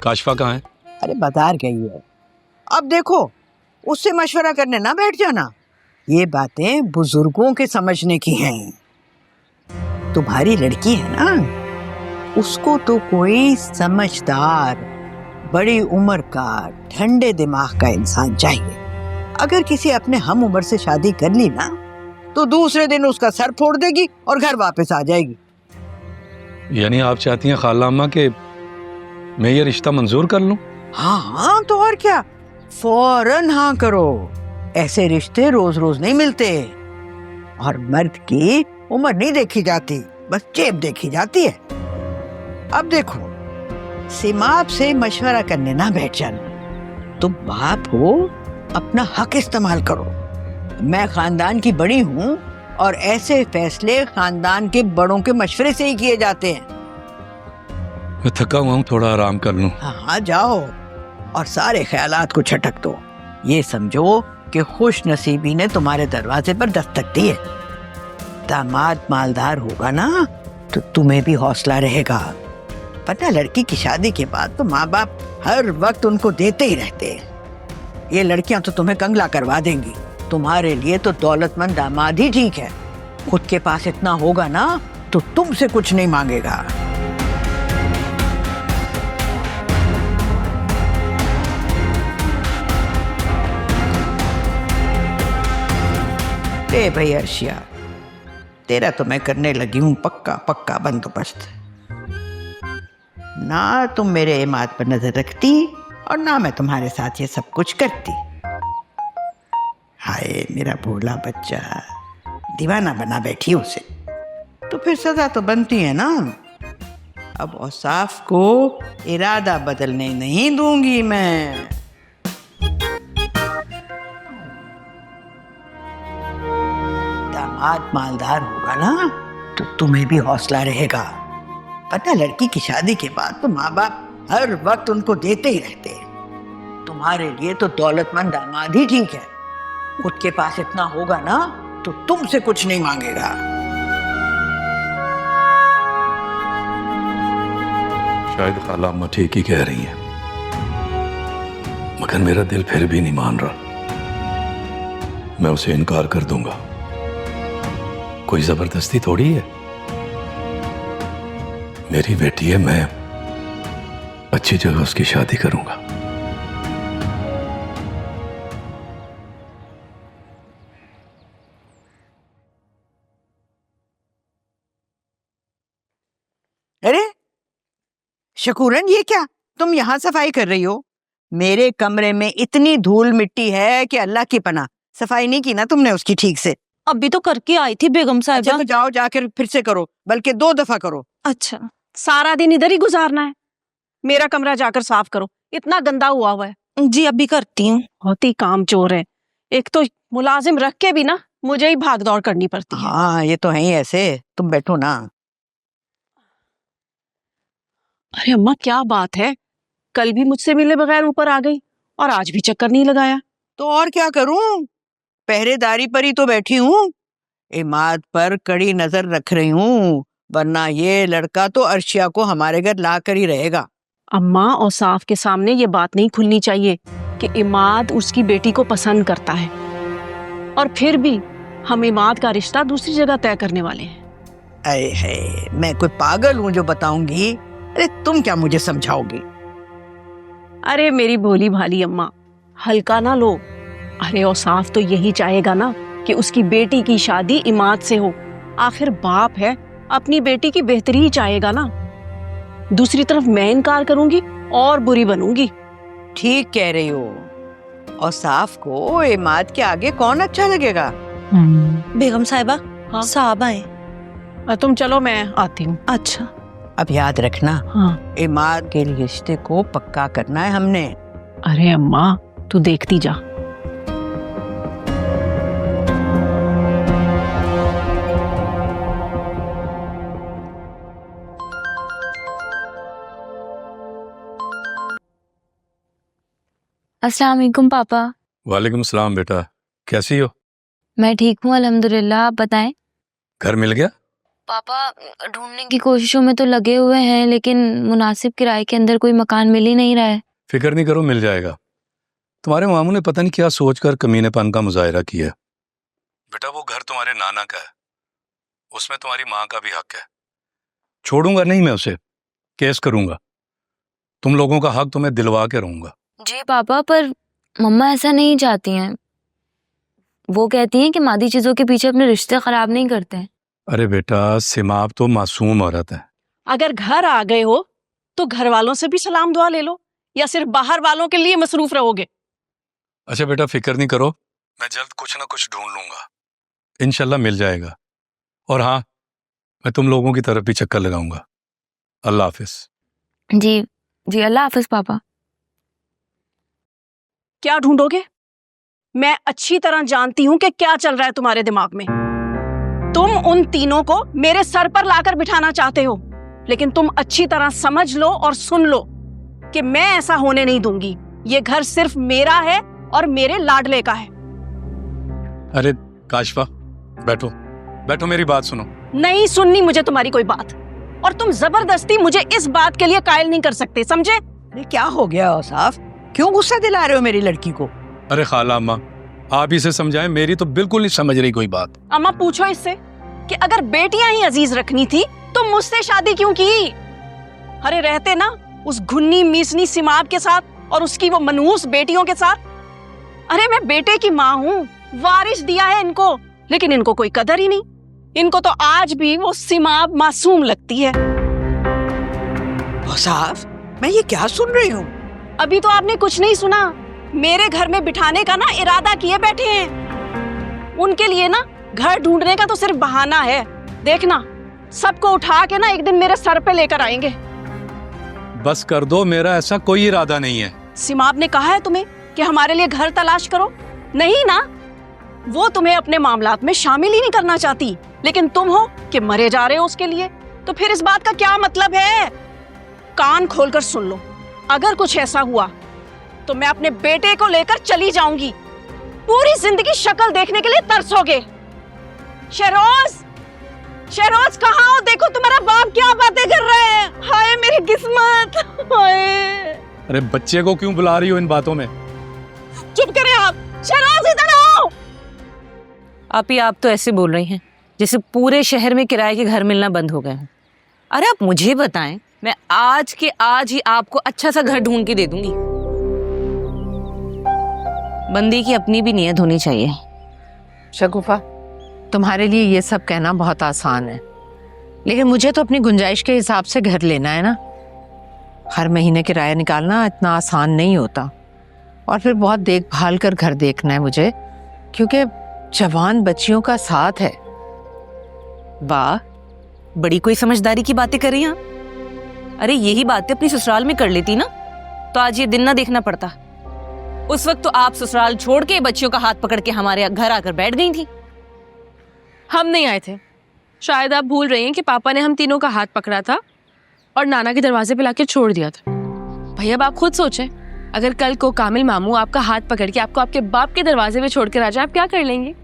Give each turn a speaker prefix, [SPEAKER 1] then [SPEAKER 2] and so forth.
[SPEAKER 1] काशफा कहाँ है?
[SPEAKER 2] अरे बाजार गई है। अब देखो, उससे मशवरा करने ना बैठ जाना। ये बातें बुजुर्गों के समझने की हैं। तुम्हारी लड़की है ना, उसको तो कोई समझदार, बड़ी उम्र का, ठंडे दिमाग का इंसान चाहिए। अगर किसी अपने हम उम्र से शादी कर ली ना, तो दूसरे दिन उसका सर फोड़ देगी और घर वापस आ जाएगी।
[SPEAKER 1] यानी आप चाहती हैं खाला अम्मा कि मैं ये रिश्ता मंजूर कर लूं?
[SPEAKER 2] हाँ हाँ, तो और क्या, फौरन हाँ करो। ऐसे रिश्ते रोज रोज नहीं मिलते। और मर्द की उम्र नहीं देखी जाती, बस जेब देखी जाती है। अब देखो, सिमाप से मशवरा करने ना बैठ जाना। तुम बाप हो, अपना हक इस्तेमाल करो। मैं खानदान की बड़ी हूँ और ऐसे फैसले खानदान के बड़ों के मशवरे से ही किए जाते हैं।
[SPEAKER 1] मैं थका हुआ हूँ, थोड़ा आराम कर लूं।
[SPEAKER 2] हाँ जाओ, और सारे ख्यालात को छटक दो। ये समझो कि खुश नसीबी ने तुम्हारे दरवाजे पर दस्तक दी है। दामाद मालदार होगा ना, तो तुम्हें भी हौसला रहेगा। पता, लड़की की शादी के बाद तो माँ बाप हर वक्त उनको देते ही रहते हैं। ये लड़कियां तो तुम्हें कंगला करवा देंगी। तुम्हारे लिए तो दौलतमंद दामाद ही ठीक है। खुद के पास इतना होगा ना, तो तुमसे कुछ नहीं मांगेगा। ए भाई अर्शिया, तेरा तो मैं करने लगी हूँ पक्का पक्का बंदोबस्त। ना तुम मेरे इमाद पर नजर रखती और ना मैं तुम्हारे साथ ये सब कुछ करती। हाय मेरा भोला बच्चा, दीवाना बना बैठी उसे। तो फिर सजा तो बनती है ना। अब औसाफ को इरादा बदलने नहीं दूंगी मैं। दामाद मालदार होगा ना, तो तुम्हें भी हौसला रहेगा। पता, लड़की की शादी के बाद तो माँ बाप हर वक्त उनको देते ही रहते हैं। तुम्हारे लिए तो दौलतमंद दामाद ही ठीक है। खुद के पास इतना होगा ना, तो तुमसे कुछ नहीं मांगेगा।
[SPEAKER 1] शायद खाला अम्मा ठीक ही कह रही हैं, मगर मेरा दिल फिर भी नहीं मान रहा। मैं उसे इनकार कर दूंगा। कोई जबरदस्ती थोड़ी है। मेरी बेटी है, मैं अच्छी जगह उसकी शादी करूंगा।
[SPEAKER 2] अरे शकूरन, ये क्या, तुम यहाँ सफाई कर रही हो? मेरे कमरे में इतनी धूल मिट्टी है कि अल्लाह की पनाह। सफाई नहीं की ना तुमने उसकी ठीक से?
[SPEAKER 3] अभी तो करके आई थी बेगम साहिबा।
[SPEAKER 2] अच्छा, तो जाओ, जाकर फिर से करो, बल्कि 2 दफा करो।
[SPEAKER 3] अच्छा, सारा दिन इधर ही गुजारना है? मेरा कमरा जाकर साफ करो, इतना गंदा हुआ है। जी अभी करती हूँ। बहुत ही काम चोर है। एक तो मुलाजिम रख के भी ना मुझे ही भाग दौड़ करनी पड़ती है।
[SPEAKER 2] हाँ, ये तो है ही ऐसे। तुम बैठो ना।
[SPEAKER 3] अरे अम्मा, क्या बात है, कल भी मुझसे मिले बगैर ऊपर आ गई और आज भी चक्कर नहीं लगाया।
[SPEAKER 2] तो और क्या करूं, पहरेदारी पर ही तो बैठी हूँ। इमाद पर कड़ी नजर रख रही हूँ, वरना ये लड़का तो अर्शिया को हमारे घर ला कर ही रहेगा।
[SPEAKER 3] अम्मा, औसाफ के सामने ये बात नहीं खुलनी चाहिए कि इमाद उसकी बेटी को पसंद करता है, और फिर भी हम इमाद का रिश्ता दूसरी जगह तय करने वाले हैं।
[SPEAKER 2] अरे है, मैं कोई पागल हूँ जो बताऊंगी? अरे तुम क्या मुझे समझाओगी?
[SPEAKER 3] अरे मेरी भोली भाली अम्मा, हल्का ना लो। अरे औसाफ तो यही चाहेगा ना कि उसकी बेटी की शादी इमाद से हो। आखिर बाप है, अपनी बेटी की बेहतरी ही चाहेगा ना। दूसरी तरफ मैं इनकार करूंगी और बुरी बनूंगी।
[SPEAKER 2] ठीक कह रही हो। और साफ को इमाद के आगे कौन अच्छा लगेगा?
[SPEAKER 4] बेगम साहिबा,
[SPEAKER 3] हाँ?
[SPEAKER 4] साहब आए।
[SPEAKER 3] तुम चलो, मैं आती हूँ।
[SPEAKER 4] अच्छा।
[SPEAKER 2] अब याद रखना,
[SPEAKER 3] हाँ।
[SPEAKER 2] इमाद के रिश्ते को पक्का करना है हमने।
[SPEAKER 3] अरे अम्मा, तू देखती जा।
[SPEAKER 4] अस्सलाम वालेकुम पापा।
[SPEAKER 1] वालेकुम सलाम बेटा, कैसी हो?
[SPEAKER 4] मैं ठीक हूँ अल्हम्दुलिल्लाह, आप बताएं।
[SPEAKER 1] घर मिल गया?
[SPEAKER 4] पापा ढूंढने की कोशिशों में तो लगे हुए हैं, लेकिन मुनासिब किराए के अंदर कोई मकान मिल ही नहीं रहा है।
[SPEAKER 1] फिक्र नहीं करो, मिल जाएगा। तुम्हारे मामू ने पता नहीं क्या सोचकर कमीनेपन का मुजाहिरा किया। बेटा वो घर तुम्हारे नाना का है, उसमें तुम्हारी माँ का भी हक है। छोड़ूंगा नहीं मैं उसे, केस करूंगा। तुम लोगों का हक तुम्हें दिलवा के रहूंगा।
[SPEAKER 4] जी पापा, पर मम्मा ऐसा नहीं चाहती हैं। वो कहती हैं कि मादी चीजों के पीछे अपने रिश्ते खराब नहीं करते हैं।
[SPEAKER 1] अरे बेटा, सिमाब तो मासूम औरत है।
[SPEAKER 3] अगर घर आ गए हो तो घर वालों से भी सलाम दुआ ले लो, या सिर्फ बाहर वालों के लिए मसरूफ रहोगे?
[SPEAKER 1] अच्छा बेटा, फिक्र नहीं करो, मैं जल्द कुछ ना कुछ ढूंढ लूंगा, इंशाल्लाह मिल जाएगा। और हाँ, मैं तुम लोगों की तरफ भी चक्कर लगाऊंगा। अल्लाह हाफिज।
[SPEAKER 4] जी जी, अल्लाह हाफिज पापा।
[SPEAKER 3] क्या ढूंढोगे? मैं अच्छी तरह जानती हूं कि क्या चल रहा है तुम्हारे दिमाग में। तुम उन तीनों को मेरे सर पर लाकर बिठाना चाहते हो, लेकिन तुम अच्छी तरह समझ लो और सुन लो कि मैं ऐसा होने नहीं दूंगी। ये घर सिर्फ मेरा है और मेरे लाडले का है।
[SPEAKER 1] अरे काशफा, बैठो बैठो, मेरी बात सुनो।
[SPEAKER 3] नहीं सुननी मुझे तुम्हारी कोई बात, और तुम जबरदस्ती मुझे इस बात के लिए कायल नहीं कर सकते, समझे?
[SPEAKER 2] अरे क्या हो गया औसाफ, क्यों गुस्सा दिला रहे हो मेरी लड़की को?
[SPEAKER 1] अरे खाला अम्मा, आप इसे समझाएं, मेरी तो बिल्कुल नहीं समझ रही कोई बात।
[SPEAKER 3] अम्मा पूछो इससे कि अगर बेटियां ही अजीज रखनी थी तो मुझसे शादी क्यों की? अरे रहते ना उस घुन्नी मीसनी सिमाब के साथ और उसकी वो मनहूस बेटियों के साथ। अरे मैं बेटे की माँ हूँ, वारिस दिया है इनको, लेकिन इनको कोई कदर ही नहीं। इनको तो आज भी वो सिमाब मासूम लगती है।
[SPEAKER 2] औसाफ, मैं ये क्या सुन रही हूँ?
[SPEAKER 3] अभी तो आपने कुछ नहीं सुना। मेरे घर में बिठाने का ना इरादा किए बैठे हैं। उनके लिए ना घर ढूंढने का तो सिर्फ बहाना है। देखना, सबको उठा के ना एक दिन मेरे सर पे लेकर आएंगे।
[SPEAKER 1] बस कर दो, मेरा ऐसा कोई इरादा नहीं है।
[SPEAKER 3] सिमाब ने कहा है तुम्हें कि हमारे लिए घर तलाश करो? नहीं ना, वो तुम्हें अपने मामलात में शामिल ही नहीं करना चाहती, लेकिन तुम हो कि मरे जा रहे हो उसके लिए। तो फिर इस बात का क्या मतलब है? कान खोलकर सुन लो, अगर कुछ ऐसा हुआ तो मैं अपने बेटे को लेकर चली जाऊंगी। पूरी जिंदगी शक्ल देखने के लिए तरसोगे। शहरोज, शहरोज कहाँ हो? देखो तुम्हारा बाप क्या बातें कर रहा है। हाय मेरी किस्मत, हाय।
[SPEAKER 1] अरे बच्चे को क्यों बुला रही हो इन बातों में?
[SPEAKER 3] चुप करें आप। शहरोज इधर आओ।
[SPEAKER 5] आप तो ऐसे बोल रही हैं जैसे पूरे शहर में किराए के घर मिलना बंद हो गए हैं। अरे आप मुझे बताएं, मैं आज के आज ही आपको अच्छा सा घर ढूंढ के दे दूंगी। बंदी की अपनी भी नीयत होनी चाहिए।
[SPEAKER 6] शगुफा, तुम्हारे लिए ये सब कहना बहुत आसान है, लेकिन मुझे तो अपनी गुंजाइश के हिसाब से घर लेना है ना। हर महीने किराया निकालना इतना आसान नहीं होता, और फिर बहुत देखभाल कर घर देखना है मुझे, क्योंकि जवान बच्चियों का साथ है।
[SPEAKER 5] वाह, बड़ी कोई समझदारी की बातें कर रही हैं। अरे यही बातें अपनी ससुराल में कर लेती ना, तो आज ये दिन ना देखना पड़ता। उस वक्त तो आप ससुराल छोड़ के बच्चियों का हाथ पकड़ के हमारे घर आकर बैठ गई थी।
[SPEAKER 7] हम नहीं आए थे। शायद आप भूल रही हैं कि पापा ने हम तीनों का हाथ पकड़ा था और नाना के दरवाजे पे लाके छोड़ दिया था। भैया अब आप खुद सोचें, अगर कल को कामिल मामू आपका हाथ पकड़ के आपको आपके बाप के दरवाजे पे छोड़ कर आ जाए, आप क्या कर लेंगे?